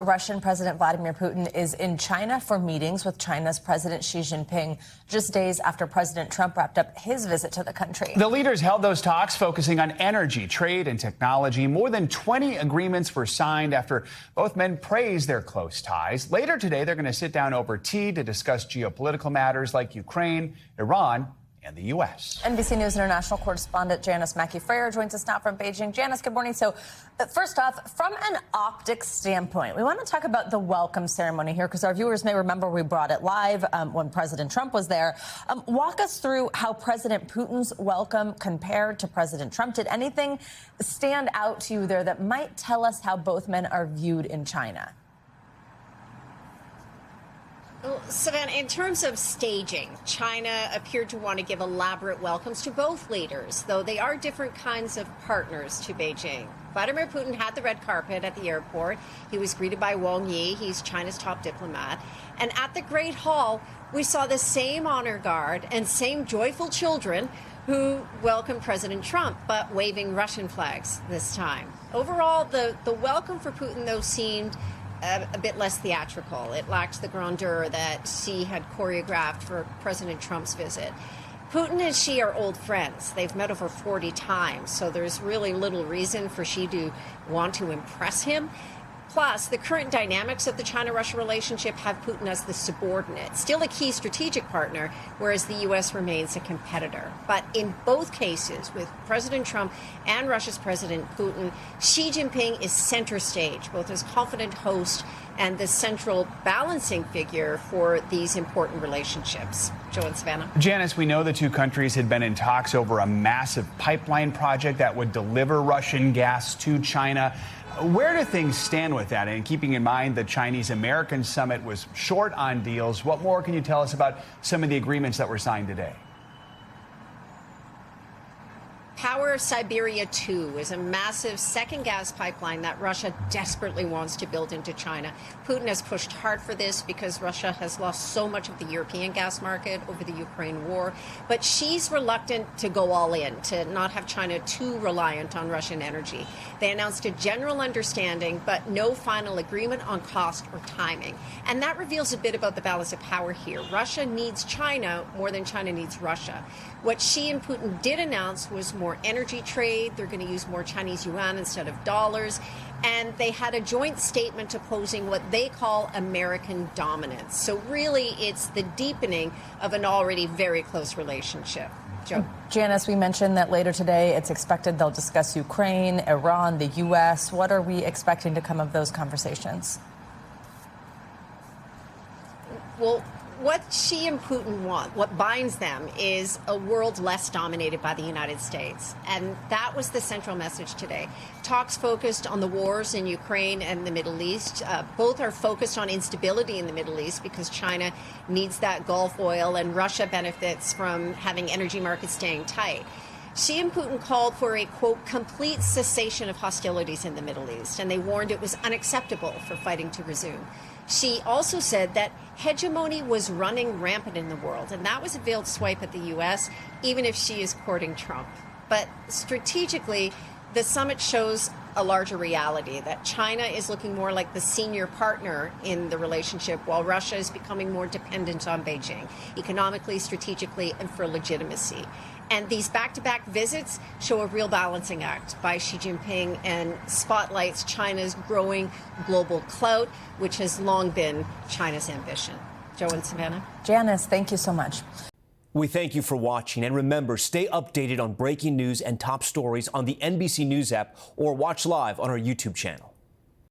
Russian President Vladimir Putin is in China for meetings with China's President Xi Jinping just days after President Trump wrapped up his visit to the country. The leaders held those talks focusing on energy, trade, and technology. More than 20 agreements were signed after both men praised their close ties. Later today, they're going to sit down over tea to discuss geopolitical matters like Ukraine, Iran, and the U.S. NBC News International correspondent Janis Mackey Frayer joins us now from Beijing. Janis, good morning. So first off, from an optics standpoint, we want to talk about the welcome ceremony here because our viewers may remember we brought it live when President Trump was there. Walk us through how President Putin's welcome compared to President Trump. Did anything stand out to you there that might tell us how both men are viewed in China? Well, Savannah, in terms of staging, China appeared to want to give elaborate welcomes to both leaders, though they are different kinds of partners to Beijing. Vladimir Putin had the red carpet at the airport. He was greeted by Wang Yi. He's China's top diplomat. And at the Great Hall, we saw the same honor guard and same joyful children who welcomed President Trump, but waving Russian flags this time. Overall, the welcome for Putin, though, seemed a bit less theatrical. It lacked the grandeur that Xi had choreographed for President Trump's visit. Putin and Xi are old friends. They've met over 40 times, so there's really little reason for Xi to want to impress him. Plus, the current dynamics of the China-Russia relationship have Putin as the subordinate, still a key strategic partner, whereas the U.S. remains a competitor. But in both cases, with President Trump and Russia's President Putin, Xi Jinping is center stage, both as confident host and the central balancing figure for these important relationships. Joe and Savannah. Janis, we know the two countries had been in talks over a massive pipeline project that would deliver Russian gas to China. Where do things stand with that? And keeping in mind the Chinese-American summit was short on deals, what more can you tell us about some of the agreements that were signed today? Power of Siberia 2 is a massive second gas pipeline that Russia desperately wants to build into China. Putin has pushed hard for this because Russia has lost so much of the European gas market over the Ukraine war. But Xi's reluctant to go all in, to not have China too reliant on Russian energy. They announced a general understanding, but no final agreement on cost or timing. And that reveals a bit about the balance of power here. Russia needs China more than China needs Russia. What Xi and Putin did announce was more energy trade. They're going to use more Chinese yuan instead of dollars. And they had a joint statement opposing what they call American dominance. So really, it's the deepening of an already very close relationship. Joe. Janis, we mentioned that later today it's expected they'll discuss Ukraine, Iran, the U.S. What are we expecting to come of those conversations? Well, what Xi and Putin want, what binds them, is a world less dominated by the United States. And that was the central message today. Talks focused on the wars in Ukraine and the Middle East. Both are focused on instability in the Middle East because China needs that Gulf oil and Russia benefits from having energy markets staying tight. Xi and Putin called for a, quote, complete cessation of hostilities in the Middle East, and they warned it was unacceptable for fighting to resume. Xi also said that hegemony was running rampant in the world, and that was a veiled swipe at the U.S., even if Xi is courting Trump. But strategically, the summit shows a larger reality, that China is looking more like the senior partner in the relationship, while Russia is becoming more dependent on Beijing, economically, strategically, and for legitimacy. And these back-to-back visits show a real balancing act by Xi Jinping and spotlights China's growing global clout, which has long been China's ambition. Joe and Savannah. Janis, thank you so much. We thank you for watching, and remember, stay updated on breaking news and top stories on the NBC News app or watch live on our YouTube channel.